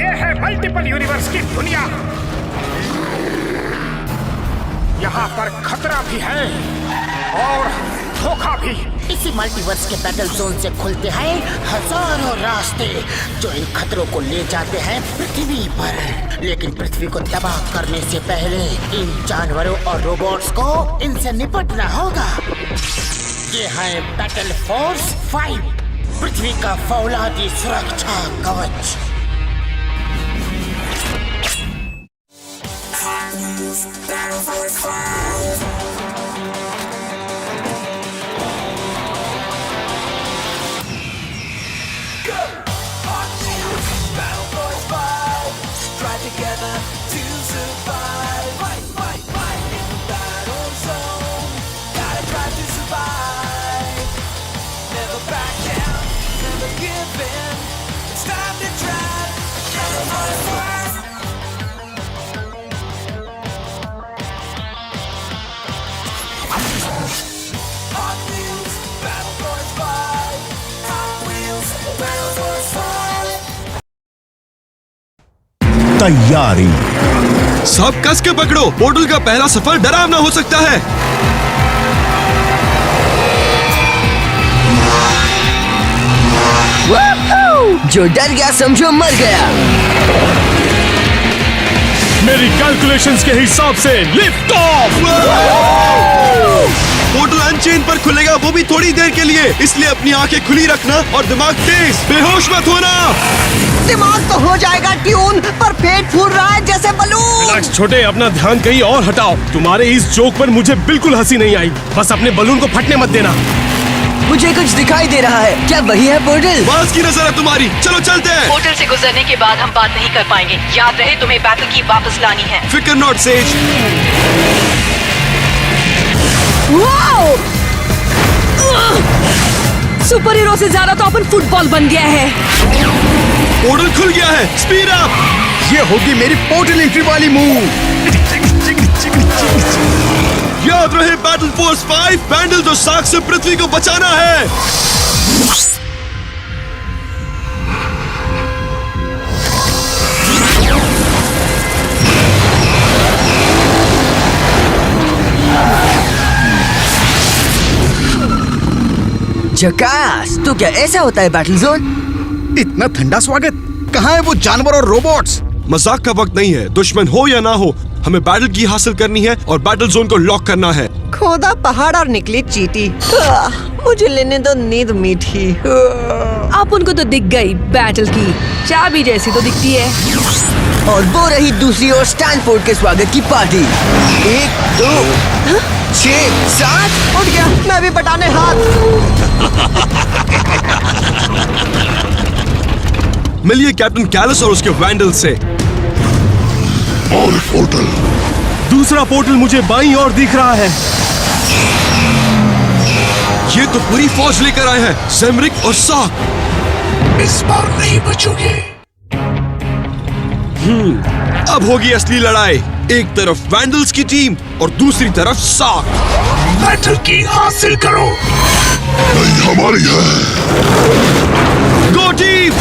ये है multiple universe की दुनिया। यहाँ पर खतरा भी है और धोखा भी। इसी मल्टीवर्स के बैटल जोन से खुलते हैं हजारों रास्ते जो इन खतरों को ले जाते हैं पृथ्वी पर। लेकिन पृथ्वी को तबाह करने से पहले इन जानवरों और रोबोट्स को इनसे निपटना होगा। ये है बैटल फोर्स 5, पृथ्वी का फौलादी सुरक्षा कवच। Together to survive. Fight in the battle zone. Gotta try to survive. Never back down, never give in. It's time to try. Battle Force 5. Hot Wheels, Battle Force 5. Hot Wheels, Battle Force 5. तैयारी। सब कस के पकड़ो, portal का पहला सफर डरावना हो सकता है। जो डर गया समझो मर गया। मेरी कैलकुलेशंस के हिसाब से लिफ्ट ऑफ। पोर्टल अनचेन पर खुलेगा, वो भी थोड़ी देर के लिए, इसलिए अपनी आंखें खुली रखना और दिमाग तेज, बेहोश मत होना। दिमाग तो हो जाएगा ट्यून, पर पेट फूल रहा है जैसे बलून। रिलैक्स छोटे, अपना ध्यान कहीं और हटाओ। तुम्हारे इस जोक पर मुझे बिल्कुल हंसी नहीं आई। बस अपने बलून को फटने मत देना। मुझे कुछ दिखाई दे रहा है, क्या वही है पोर्टल? बाज की नजर है तुम्हारी, चलो चलते हैं। पोर्टल से गुजरने के बाद हम बात नहीं कर पाएंगे। याद रहे तुम्हें बैटल की वापस लानी है। फिकर नॉट सेज। सुपर हीरो से ज्यादा तो अपन फुटबॉल बन गया है। पोर्टल खुल गया है, स्पीड अप। ये होगी मेरी पोर्टल एंट्री वाली मूव। याद रहे बैटल फोर्स 5, पैंडल जो साख से पृथ्वी को बचाना है। झकास। तो क्या ऐसा होता है बैटल जोन? इतना ठंडा स्वागत। कहाँ है वो जानवर और रोबोट्स? मजाक का वक्त नहीं है। दुश्मन हो या ना हो, हमें बैटल की हासिल करनी है और बैटल जोन को लॉक करना है। खोदा पहाड़ और निकली चींटी। मुझे लेने दो नींद मीठी। आप उनको तो दिख गई, बैटल की चाबी जैसी तो दिखती है। और वो रही दूसरी ओर स्टैनफोर्ड के स्वागत की पार्टी। 1 2 6 7 उठ गया, मैं भी बटाने हाथ। मिलिए कैप्टन कैलस और उसके वैंडल से। और पोर्टल। दूसरा पोर्टल मुझे बाईं ओर दिख रहा है। ये तो पूरी फौज लेकर आए हैं, ज़ेमरिक और साक। इस बार नहीं बचोगे। अब होगी असली लड़ाई। एक तरफ वैंडल्स की टीम और दूसरी तरफ साक। बैटल की हासिल करो। नहीं हमारी है। गो टीम।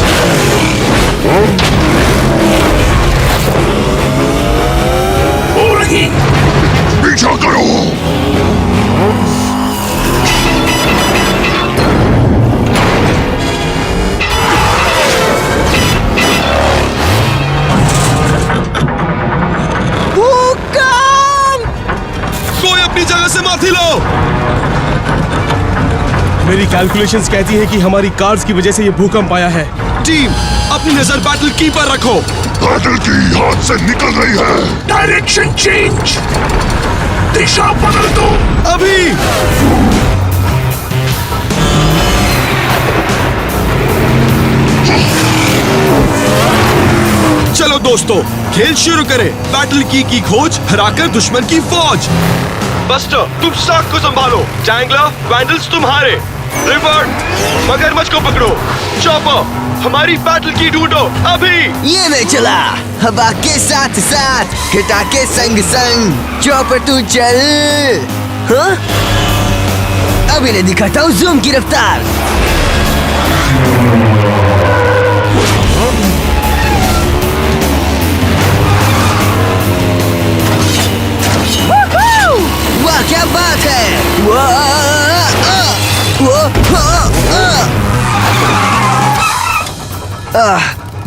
हो रही, पीछा करो। कोई अपनी जगह से मत हिलो। मेरी कैलकुलेशंस कहती है कि हमारी कार्स की वजह से ये भूकंप आया है। टीम, अपनी नजर बैटल की पर रखो। बैटल की हाथ से निकल रही है। Direction change. दिशा बदल दो अभी। चलो दोस्तों, खेल शुरू करें। बैटल की खोज, हराकर दुश्मन की फौज। बस्टर, तुम साक को संभालो। जैंगलर, वैंडल्स तुम्हारे। रिवर्ट, मगरमच्छ को पकड़ो। चॉपर, हमारी बैटल की ढूंढो अभी। ये मैं चला, हवा के साथ साथ, हिटा के संग संग। चॉपर तू चल। हाँ? अभी नहीं दिखाता हूँ जूम की रफ्तार।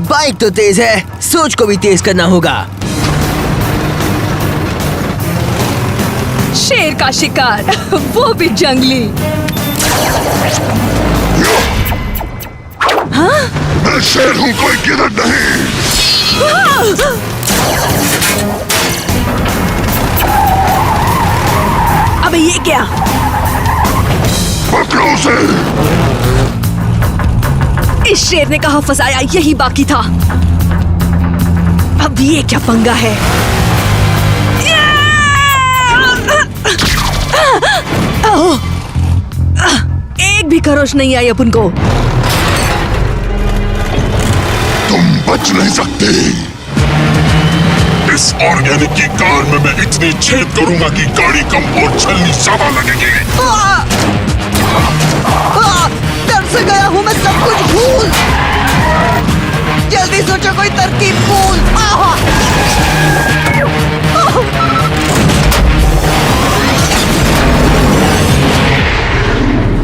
बाइक तो तेज है, सोच को भी तेज करना होगा। शेर का शिकार, वो भी जंगली। मैं शेर हूँ, कोई गिदड़ नहीं। अबे ये क्या? पकड़ो उसे। इस शेर ने कहा फंसाया, यही बाकी था। अब ये क्या पंगा है? एक भी खरोच नहीं आई अपन को। तुम बच नहीं सकते। इस ऑर्गेनिक की कार में मैं इतनी छेद करूंगा कि गाड़ी कम और छलनी ज्यादा लगेगी। डर से गया हूँ मैं सब कुछ भूल। जल्दी सोचो, कोई तरकीब भूल।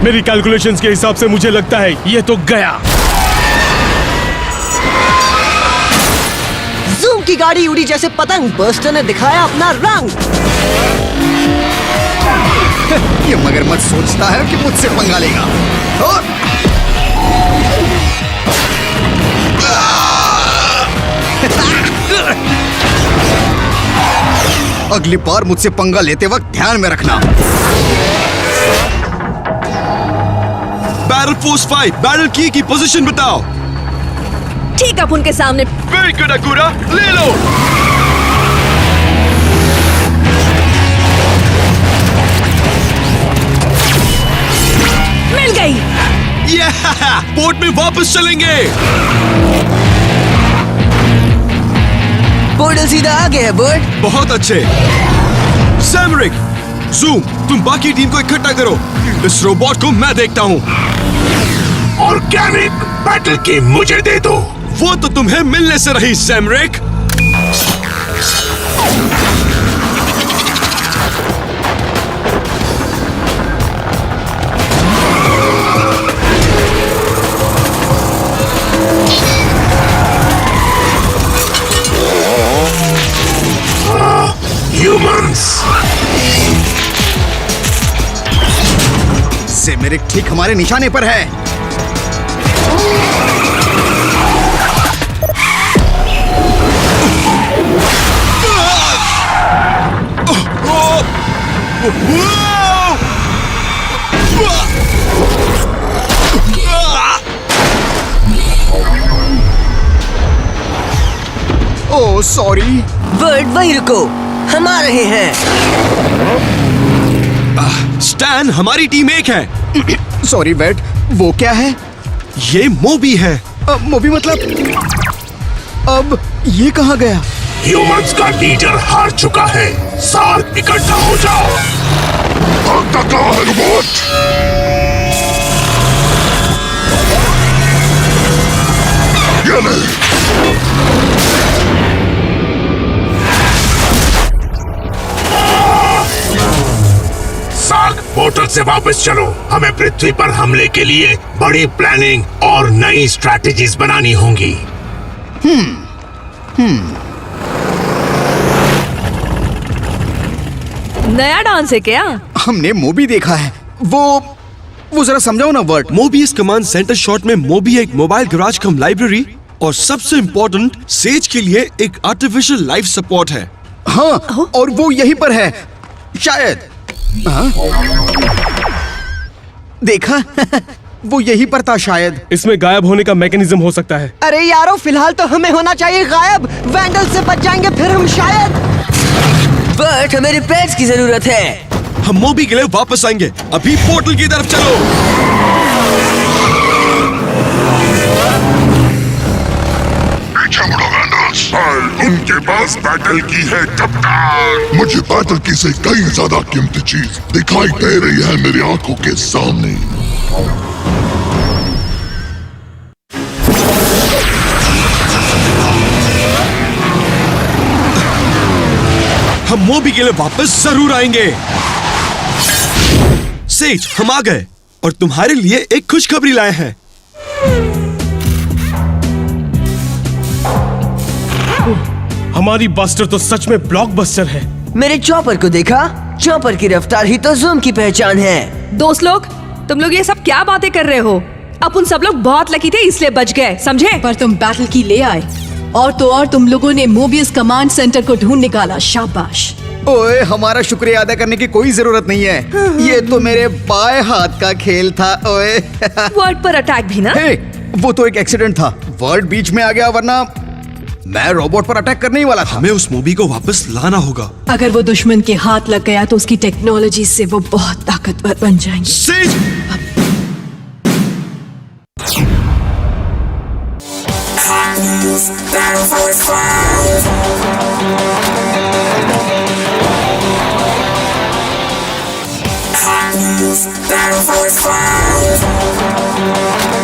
मेरी कैलकुलेशंस के हिसाब से मुझे लगता है ये तो गया। जूम की गाड़ी उड़ी जैसे पतंग। बस्टर ने दिखाया अपना रंग। ये मगरमच्छ सोचता है कि मुझसे पंगा लेगा। और अगली बार मुझसे पंगा लेते वक्त ध्यान में रखना। बैटल फोर्स 5 बैटल की पोजीशन बताओ। ठीक अब उनके सामने। वेरी गुड अकूरा, ले लो। मिल गई। पोर्ट में वापस चलेंगे। पोर्टल सीधा आगे है बर्ड। बहुत अच्छे। सैमरिक, जूम, तुम बाकी टीम को इकट्ठा करो। इस रोबोट को मैं देखता हूँ। ऑर्गेनिक बैटल की मुझे दे दो। वो तो तुम्हें मिलने से रही सैमरिक। ह्यूमंस। सेमेरिक ठीक हमारे निशाने पर है। Oh sorry. बर्ड वहीं रुको, हम आ रहे हैं। स्टैन, हमारी टीम एक है। सॉरी बैट, वो क्या है? ये मोबी है। मोबी मतलब? अब ये कहाँ गया? ह्यूमंस का लीडर हार चुका है। सार्क इकट्ठा हो जाओ। भागता कहाँ है रोबोट? ये ले। सार्क, पोर्टल से वापस चलो। हमें पृथ्वी पर हमले के लिए बड़ी प्लानिंग और नई स्ट्रैटेजीज बनानी होंगी। नया डांस है क्या? हमने मोबी देखा है। वो जरा समझाओ ना word. Mobius command centre shot में मोबी एक मोबाइल गैराज कम लाइब्रेरी और सबसे इम्पोर्टेंट सेज के लिए एक आर्टिफिशियल लाइफ सपोर्ट है। हाँ, और वो यहीं पर है शायद। हाँ? देखा वो यहीं पर था शायद। इसमें गायब होने का मैकेनिज्म हो सकता है। अरे यारो, फिलहाल तो हमें होना चाहिए गायब। वैंडल से बच जाएंगे फिर हम शायद। बट हमें रिपेयर्स की जरूरत है। हम मोबी के लिए वापस आएंगे। अभी पोर्टल की तरफ चलो। पीछे मुड़ो वैंडल्स। उनके पास बैटल की है कप्तान। मुझे बैटल की से कई ज्यादा कीमती चीज दिखाई दे रही है मेरी आंखों के सामने। हम मोबी के लिए वापस जरूर आएंगे। सेज, हम आ गए और तुम्हारे लिए एक खुशखबरी लाए हैं। हमारी बस्टर तो सच में ब्लॉकबस्टर है। मेरे चॉपर को देखा? चॉपर की रफ्तार ही तो जूम की पहचान है। दोस्त लोग, तुम लोग ये सब क्या बातें कर रहे हो? अपन सब लोग बहुत लकी थे इसलिए बच गए, समझे? पर तुम बैटल की ले आए और तो और तुम लोगों ने मोबियस कमांड सेंटर को ढूंढ निकाला, शाबाश। ओए, हमारा शुक्रिया अदा करने की कोई जरूरत नहीं है। ये तो मेरे बाएं हाथ का खेल था। ओए वर्ड पर अटैक भी ना? हे, वो तो एक एक्सीडेंट था। वर्ड बीच में आ गया, वरना मैं रोबोट पर अटैक करने ही वाला था। हमें उस मूवी को वापस लाना होगा। अगर वो दुश्मन के हाथ लग गया तो उसकी टेक्नोलॉजी से वो बहुत ताकतवर बन जाएंगे। सेज! Battle for 5.